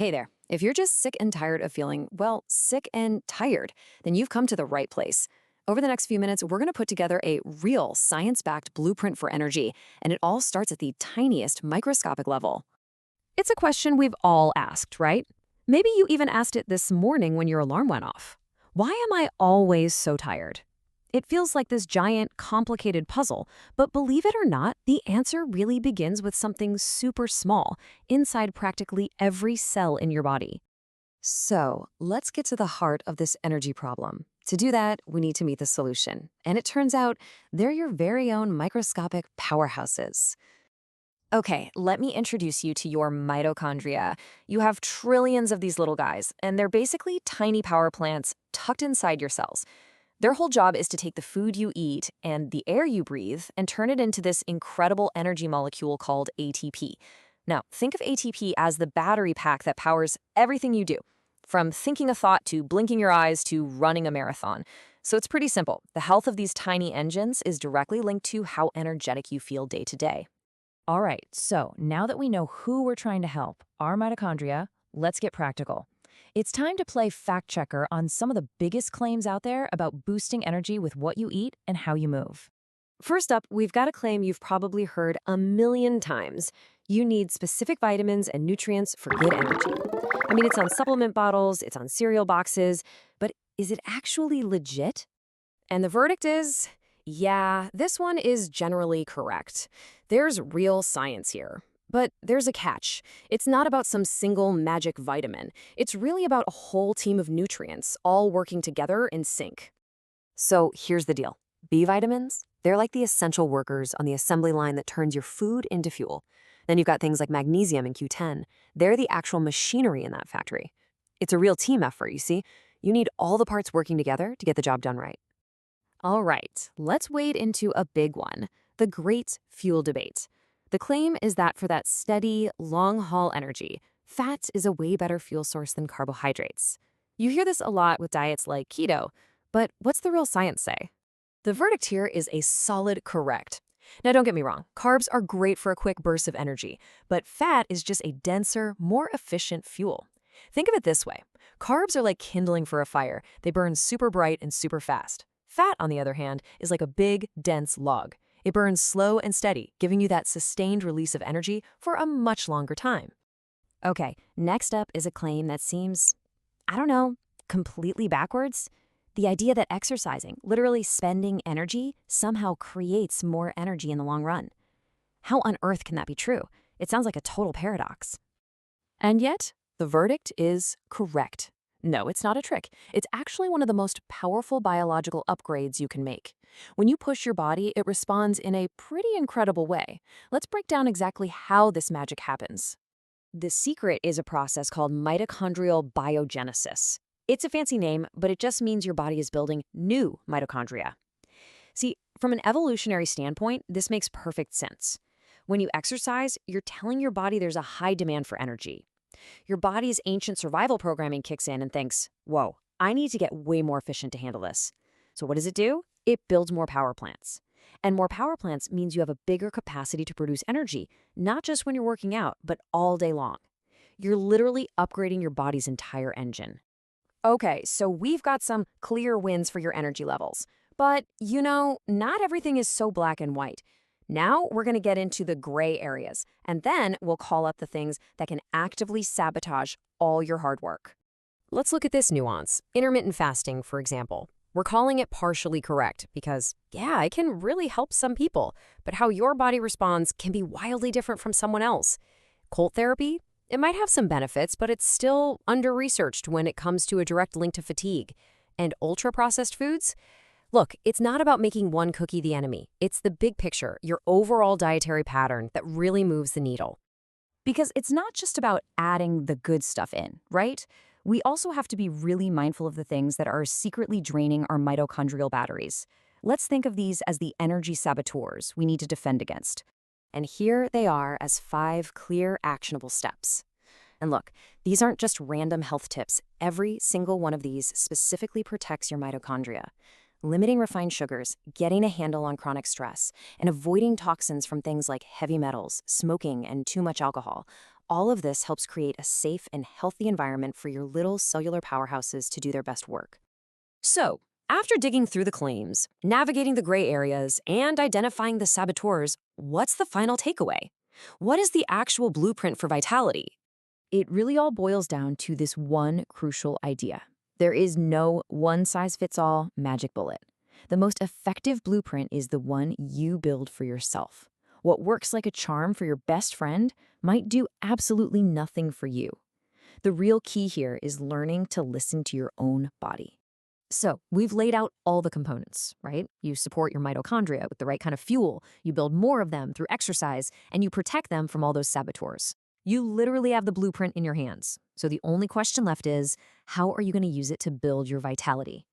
Hey there. If you're just sick and tired of feeling, well, sick and tired, then you've come to the right place. Over the next few minutes, we're going to put together a real science backed blueprint for energy, and it all starts at the tiniest microscopic level. It's a question we've all asked, right? Maybe you even asked it this morning when your alarm went off. Why am I always so tired? It feels like this giant, complicated puzzle, but believe it or not, the answer really begins with something super small inside practically every cell in your body. So, let's get to the heart of this energy problem. To do that, we need to meet the solution. And it turns out they're your very own microscopic powerhouses. Okay, let me introduce you to your mitochondria. You have trillions of these little guys, and they're basically tiny power plants tucked inside your cells. Their whole job is to take the food you eat and the air you breathe and turn it into this incredible energy molecule called ATP. Now, think of ATP as the battery pack that powers everything you do, from thinking a thought to blinking your eyes to running a marathon. So it's pretty simple. The health of these tiny engines is directly linked to how energetic you feel day to day. All right, so now that we know who we're trying to help, our mitochondria, let's get practical. It's time to play fact checker on some of the biggest claims out there about boosting energy with what you eat and how you move. First up, we've got a claim you've probably heard a million times. You need specific vitamins and nutrients for good energy. I mean, it's on supplement bottles, it's on cereal boxes, but is it actually legit? And the verdict is, yeah, this one is generally correct. There's real science here. But there's a catch. It's not about some single magic vitamin. It's really about a whole team of nutrients all working together in sync. So here's the deal. B vitamins, they're like the essential workers on the assembly line that turns your food into fuel. Then you've got things like magnesium and Q10. They're the actual machinery in that factory. It's a real team effort, you see. You need all the parts working together to get the job done right. All right, let's wade into a big one, the great fuel debate. The claim is that for that steady, long-haul energy, fat is a way better fuel source than carbohydrates. You hear this a lot with diets like keto, but what's the real science say? The verdict here is a solid correct. Now, don't get me wrong, carbs are great for a quick burst of energy, but fat is just a denser, more efficient fuel. Think of it this way. Carbs are like kindling for a fire. They burn super bright and super fast. Fat, on the other hand, is like a big, dense log. It burns slow and steady, giving you that sustained release of energy for a much longer time. Okay, next up is a claim that seems, I don't know, completely backwards. The idea that exercising, literally spending energy, somehow creates more energy in the long run. How on earth can that be true? It sounds like a total paradox. And yet, the verdict is correct. No, it's not a trick. It's actually one of the most powerful biological upgrades you can make. When you push your body, it responds in a pretty incredible way. Let's break down exactly how this magic happens. The secret is a process called mitochondrial biogenesis. It's a fancy name, but it just means your body is building new mitochondria. See, from an evolutionary standpoint, this makes perfect sense. When you exercise, you're telling your body there's a high demand for energy. Your body's ancient survival programming kicks in and thinks, whoa, I need to get way more efficient to handle this. So what does it do? It builds more power plants. And more power plants means you have a bigger capacity to produce energy, not just when you're working out, but all day long. You're literally upgrading your body's entire engine. Okay, so we've got some clear wins for your energy levels. But, not everything is so black and white. Now we're going to get into the gray areas, and then we'll call up the things that can actively sabotage all your hard work. Let's look at this nuance. Intermittent fasting, for example. We're calling it partially correct because, yeah, it can really help some people, but how your body responds can be wildly different from someone else. Cold therapy? It might have some benefits, but it's still under-researched when it comes to a direct link to fatigue. And ultra-processed foods? Look, it's not about making one cookie the enemy. It's the big picture, your overall dietary pattern that really moves the needle. Because it's not just about adding the good stuff in, right? We also have to be really mindful of the things that are secretly draining our mitochondrial batteries. Let's think of these as the energy saboteurs we need to defend against. And here they are as 5 clear, actionable steps. And look, these aren't just random health tips. Every single one of these specifically protects your mitochondria. Limiting refined sugars, getting a handle on chronic stress, and avoiding toxins from things like heavy metals, smoking, and too much alcohol. all of this helps create a safe and healthy environment for your little cellular powerhouses to do their best work. So, after digging through the claims, navigating the gray areas, and identifying the saboteurs, what's the final takeaway? What is the actual blueprint for vitality? It really all boils down to this one crucial idea. There is no one-size-fits-all magic bullet. The most effective blueprint is the one you build for yourself. What works like a charm for your best friend might do absolutely nothing for you. The real key here is learning to listen to your own body. So, we've laid out all the components, right? You support your mitochondria with the right kind of fuel, you build more of them through exercise, and you protect them from all those saboteurs. You literally have the blueprint in your hands. So the only question left is, how are you going to use it to build your vitality?